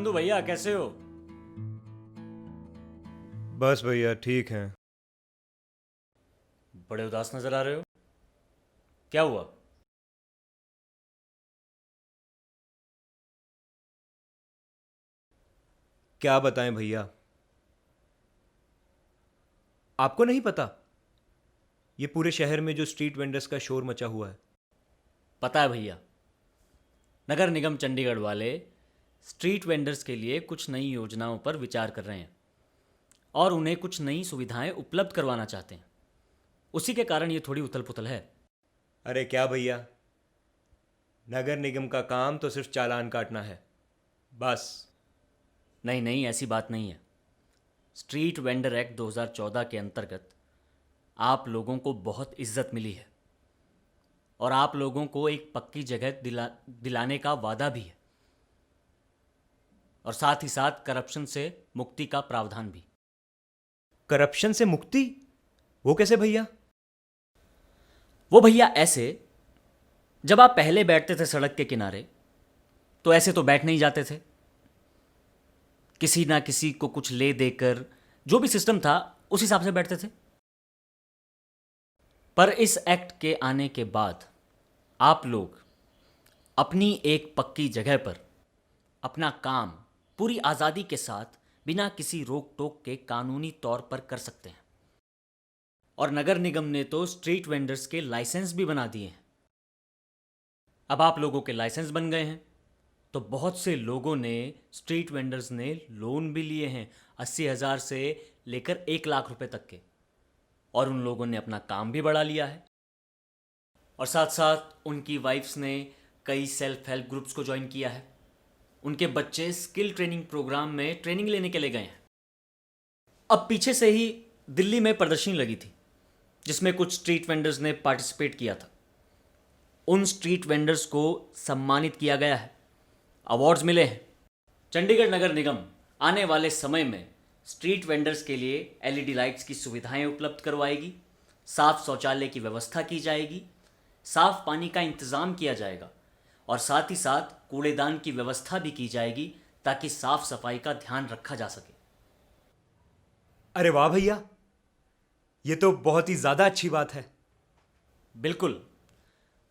नंदू भैया कैसे हो? बस भैया ठीक है। बड़े उदास नजर आ रहे हो, क्या हुआ? क्या बताएं भैया, आपको नहीं पता ये पूरे शहर में जो स्ट्रीट वेंडर्स का शोर मचा हुआ है। पता है भैया, नगर निगम चंडीगढ़ वाले स्ट्रीट वेंडर्स के लिए कुछ नई योजनाओं पर विचार कर रहे हैं और उन्हें कुछ नई सुविधाएं उपलब्ध करवाना चाहते हैं। उसी के कारण ये थोड़ी उथल पुथल है। अरे क्या भैया, नगर निगम का काम तो सिर्फ चालान काटना है बस। नहीं नहीं, ऐसी बात नहीं है। स्ट्रीट वेंडर एक्ट 2014 के अंतर्गत आप लोगों को बहुत इज्जत मिली है और आप लोगों को एक पक्की जगह दिलाने का वादा भी है, और साथ ही साथ करप्शन से मुक्ति का प्रावधान भी। करप्शन से मुक्ति? वो कैसे भैया? वो भैया ऐसे, जब आप पहले बैठते थे सड़क के किनारे तो ऐसे तो बैठ नहीं जाते थे, किसी ना किसी को कुछ ले देकर, जो भी सिस्टम था उस हिसाब से बैठते थे। पर इस एक्ट के आने के बाद आप लोग अपनी एक पक्की जगह पर अपना काम पूरी आज़ादी के साथ बिना किसी रोक टोक के कानूनी तौर पर कर सकते हैं। और नगर निगम ने तो स्ट्रीट वेंडर्स के लाइसेंस भी बना दिए हैं। अब आप लोगों के लाइसेंस बन गए हैं तो बहुत से लोगों ने, स्ट्रीट वेंडर्स ने लोन भी लिए हैं 80,000 से लेकर 1 लाख रुपए तक के, और उन लोगों ने अपना काम भी बढ़ा लिया है। और साथ साथ उनकी वाइफ्स ने कई सेल्फ हेल्प ग्रुप्स को ज्वाइन किया है। उनके बच्चे स्किल ट्रेनिंग प्रोग्राम में ट्रेनिंग लेने के लिए गए हैं। अब पीछे से ही दिल्ली में प्रदर्शनी लगी थी जिसमें कुछ स्ट्रीट वेंडर्स ने पार्टिसिपेट किया था। उन स्ट्रीट वेंडर्स को सम्मानित किया गया है, अवार्ड्स मिले हैं। चंडीगढ़ नगर निगम आने वाले समय में स्ट्रीट वेंडर्स के लिए एलईडी लाइट्स की सुविधाएं उपलब्ध करवाएगी, साफ शौचालय की व्यवस्था की जाएगी, साफ पानी का इंतज़ाम किया जाएगा और साथ ही साथ कूड़ेदान की व्यवस्था भी की जाएगी ताकि साफ सफाई का ध्यान रखा जा सके। अरे वाह भैया, ये तो बहुत ही ज़्यादा अच्छी बात है। बिल्कुल।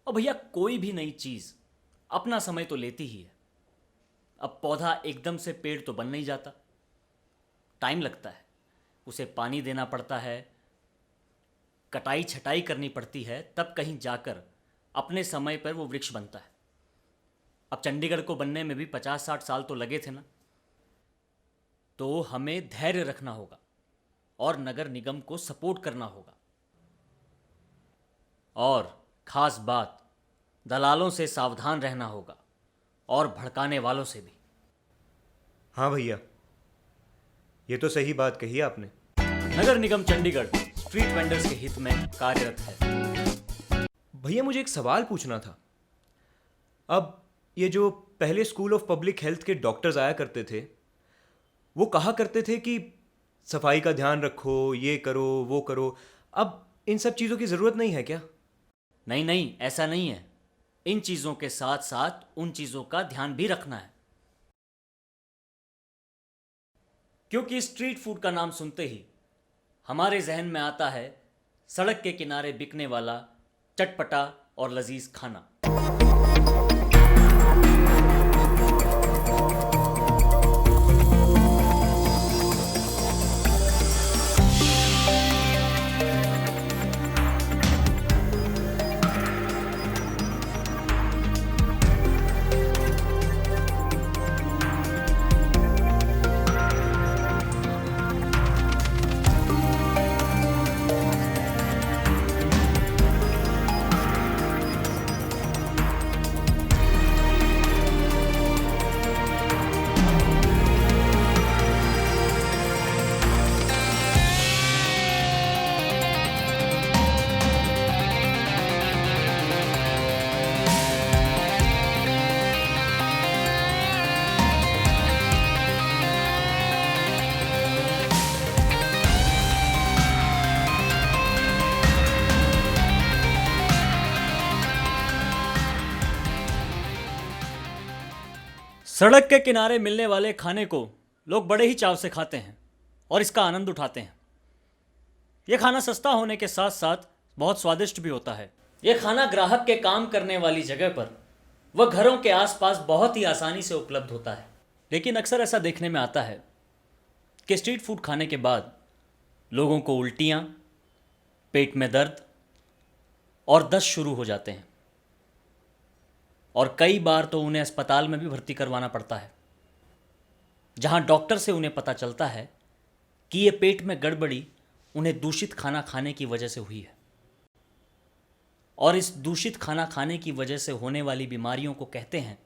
और भैया, कोई भी नई चीज़ अपना समय तो लेती ही है। अब पौधा एकदम से पेड़ तो बन नहीं जाता, टाइम लगता है, उसे पानी देना पड़ता है, कटाई छटाई करनी पड़ती है, तब कहीं जाकर अपने समय पर वो वृक्ष बनता है। अब चंडीगढ़ को बनने में भी 50-60 साल तो लगे थे ना। तो हमें धैर्य रखना होगा और नगर निगम को सपोर्ट करना होगा। और खास बात, दलालों से सावधान रहना होगा और भड़काने वालों से भी। हाँ भैया, ये तो सही बात कही आपने। नगर निगम चंडीगढ़ स्ट्रीट वेंडर्स के हित में कार्यरत है। भैया मुझे एक सवाल पूछना था। अब ये जो पहले स्कूल ऑफ पब्लिक हेल्थ के डॉक्टर्स आया करते थे, वो कहा करते थे कि सफाई का ध्यान रखो, ये करो वो करो। अब इन सब चीज़ों की ज़रूरत नहीं है क्या? नहीं नहीं, ऐसा नहीं है। इन चीज़ों के साथ साथ उन चीज़ों का ध्यान भी रखना है, क्योंकि स्ट्रीट फूड का नाम सुनते ही हमारे जहन में आता है सड़क के किनारे बिकने वाला चटपटा और लजीज खाना। सड़क के किनारे मिलने वाले खाने को लोग बड़े ही चाव से खाते हैं और इसका आनंद उठाते हैं। यह खाना सस्ता होने के साथ साथ बहुत स्वादिष्ट भी होता है। यह खाना ग्राहक के काम करने वाली जगह पर व घरों के आसपास बहुत ही आसानी से उपलब्ध होता है। लेकिन अक्सर ऐसा देखने में आता है कि स्ट्रीट फूड खाने के बाद लोगों को उल्टियाँ, पेट में दर्द और दस्त शुरू हो जाते हैं और कई बार तो उन्हें अस्पताल में भी भर्ती करवाना पड़ता है, जहां डॉक्टर से उन्हें पता चलता है कि ये पेट में गड़बड़ी उन्हें दूषित खाना खाने की वजह से हुई है। और इस दूषित खाना खाने की वजह से होने वाली बीमारियों को कहते हैं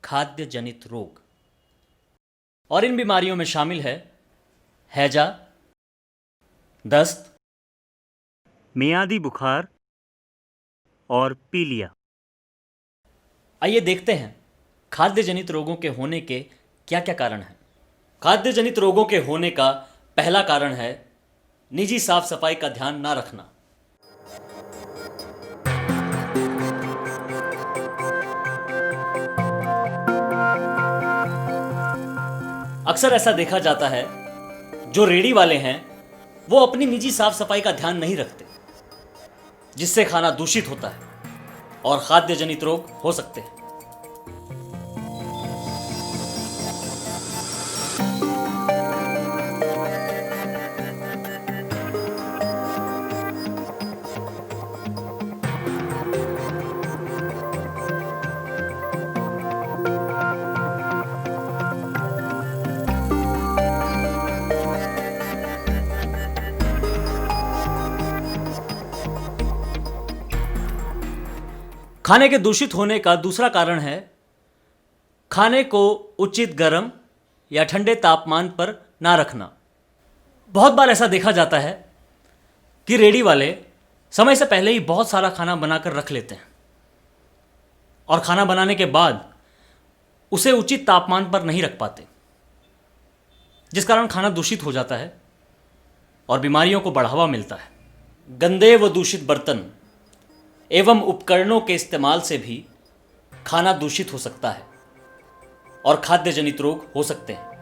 खाद्य जनित रोग। और इन बीमारियों में शामिल है हैजा, दस्त, मियादी बुखार और पीलिया। आइए देखते हैं खाद्य जनित रोगों के होने के क्या क्या कारण हैं। खाद्य जनित रोगों के होने का पहला कारण है निजी साफ सफाई का ध्यान ना रखना। अक्सर ऐसा देखा जाता है जो रेडी वाले हैं वो अपनी निजी साफ सफाई का ध्यान नहीं रखते, जिससे खाना दूषित होता है और खाद्य जनित रोग हो सकते हैं। खाने के दूषित होने का दूसरा कारण है खाने को उचित गर्म या ठंडे तापमान पर ना रखना। बहुत बार ऐसा देखा जाता है कि रेडी वाले समय से पहले ही बहुत सारा खाना बनाकर रख लेते हैं और खाना बनाने के बाद उसे उचित तापमान पर नहीं रख पाते, जिस कारण खाना दूषित हो जाता है और बीमारियों को बढ़ावा मिलता है। गंदे व दूषित बर्तन एवं उपकरणों के इस्तेमाल से भी खाना दूषित हो सकता है और खाद्य जनित रोग हो सकते हैं।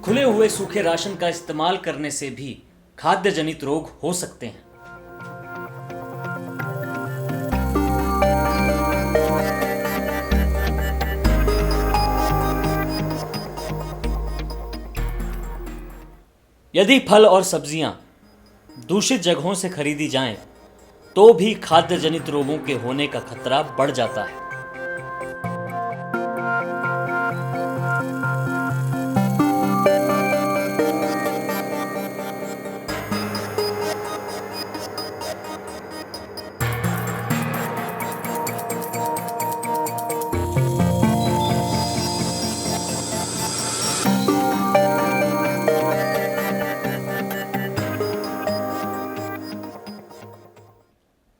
खुले हुए सूखे राशन का इस्तेमाल करने से भी खाद्य जनित रोग हो सकते हैं। यदि फल और सब्जियां दूषित जगहों से खरीदी जाएं, तो भी खाद्य जनित रोगों के होने का खतरा बढ़ जाता है।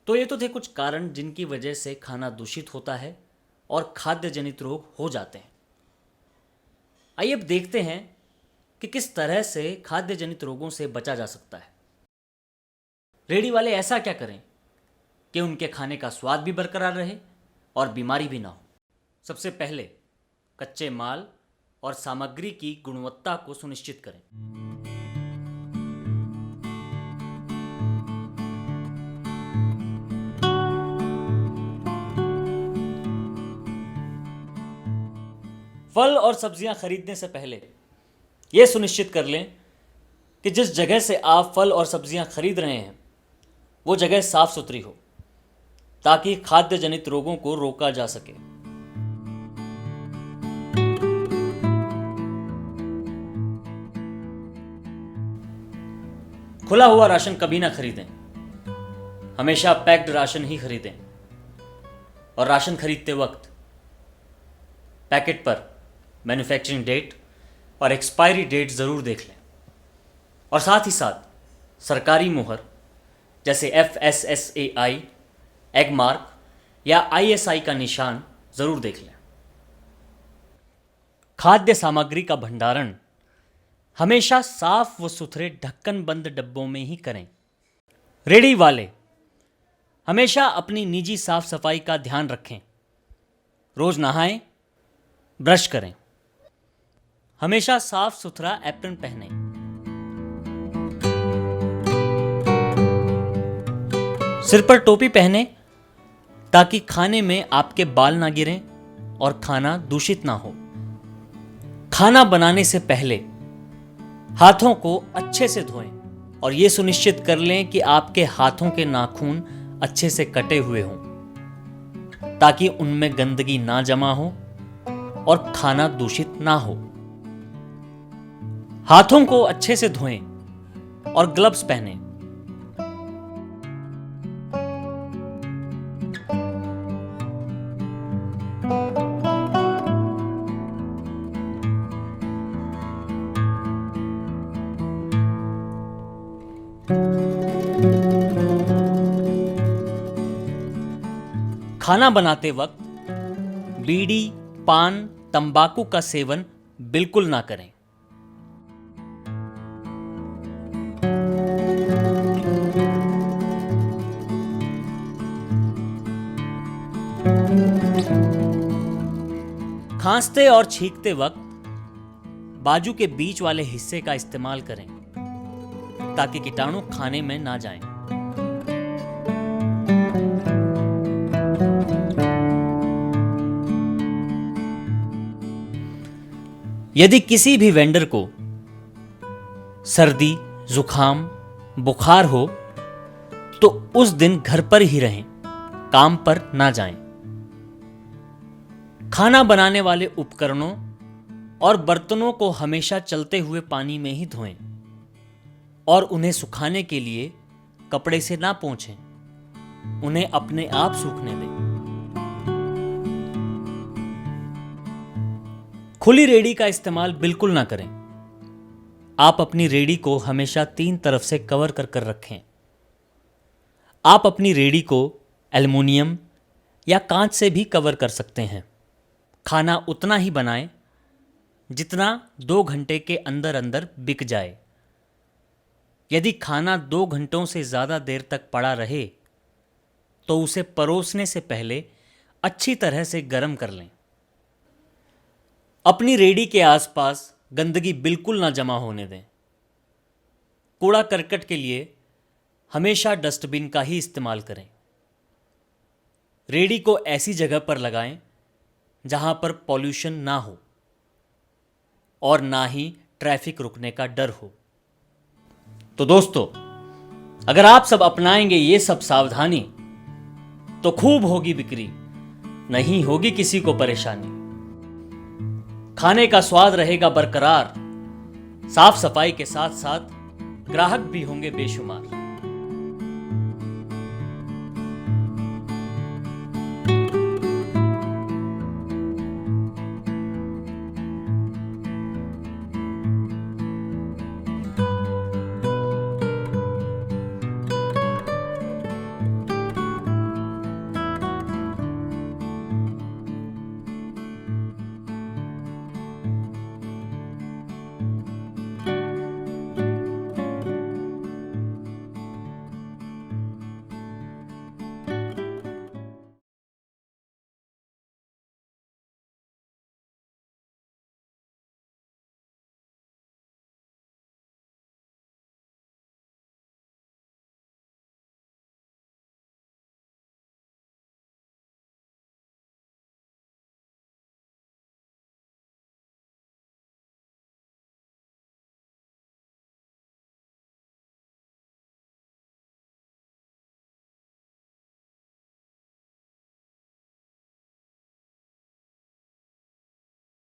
तो ये तो थे कुछ कारण जिनकी वजह से खाना दूषित होता है और खाद्य जनित रोग हो जाते हैं। आइए अब देखते हैं कि किस तरह से खाद्य जनित रोगों से बचा जा सकता है। रेडी वाले ऐसा क्या करें कि उनके खाने का स्वाद भी बरकरार रहे और बीमारी भी ना हो। सबसे पहले कच्चे माल और सामग्री की गुणवत्ता को सुनिश्चित करें। फल और सब्जियां खरीदने से पहले यह सुनिश्चित कर लें कि जिस जगह से आप फल और सब्जियां खरीद रहे हैं वो जगह साफ सुथरी हो, ताकि खाद्य जनित रोगों को रोका जा सके। खुला हुआ राशन कभी ना खरीदें, हमेशा पैक्ड राशन ही खरीदें। और राशन खरीदते वक्त पैकेट पर मैन्युफैक्चरिंग डेट और एक्सपायरी डेट ज़रूर देख लें। और साथ ही साथ सरकारी मुहर जैसे FSSAI, एग मार्क या ISI का निशान ज़रूर देख लें। खाद्य सामग्री का भंडारण हमेशा साफ व सुथरे ढक्कन बंद डब्बों में ही करें। रेडी वाले हमेशा अपनी निजी साफ सफाई का ध्यान रखें। रोज नहाएं, ब्रश करें। हमेशा साफ सुथरा एप्रन पहनें। सिर पर टोपी पहने ताकि खाने में आपके बाल ना गिरें और खाना दूषित ना हो। खाना बनाने से पहले हाथों को अच्छे से धोएं और यह सुनिश्चित कर लें कि आपके हाथों के नाखून अच्छे से कटे हुए हों ताकि उनमें गंदगी ना जमा हो और खाना दूषित ना हो। हाथों को अच्छे से धोएं और ग्लव्स पहनें। खाना बनाते वक्त बीड़ी, पान, तंबाकू का सेवन बिल्कुल ना करें। खांसते और छींकते वक्त बाजू के बीच वाले हिस्से का इस्तेमाल करें ताकि कीटाणु खाने में ना जाएं। यदि किसी भी वेंडर को सर्दी, जुखाम, बुखार हो तो उस दिन घर पर ही रहें, काम पर ना जाएं। खाना बनाने वाले उपकरणों और बर्तनों को हमेशा चलते हुए पानी में ही धोएं और उन्हें सुखाने के लिए कपड़े से ना पोंछें, उन्हें अपने आप सूखने दें। खुली रेडी का इस्तेमाल बिल्कुल ना करें। आप अपनी रेडी को हमेशा 3 तरफ से कवर कर कर रखें। आप अपनी रेडी को एल्युमिनियम या कांच से भी कवर कर सकते हैं। खाना उतना ही बनाएं जितना 2 घंटे के अंदर अंदर बिक जाए। यदि खाना 2 घंटों से ज़्यादा देर तक पड़ा रहे तो उसे परोसने से पहले अच्छी तरह से गर्म कर लें। अपनी रेडी के आसपास गंदगी बिल्कुल ना जमा होने दें। कूड़ा करकट के लिए हमेशा डस्टबिन का ही इस्तेमाल करें। रेडी को ऐसी जगह पर लगाएं जहां पर पॉल्यूशन ना हो और ना ही ट्रैफिक रुकने का डर हो। तो दोस्तों, अगर आप सब अपनाएंगे ये सब सावधानी तो खूब होगी बिक्री, नहीं होगी किसी को परेशानी। खाने का स्वाद रहेगा बरकरार, साफ सफाई के साथ साथ ग्राहक भी होंगे बेशुमार।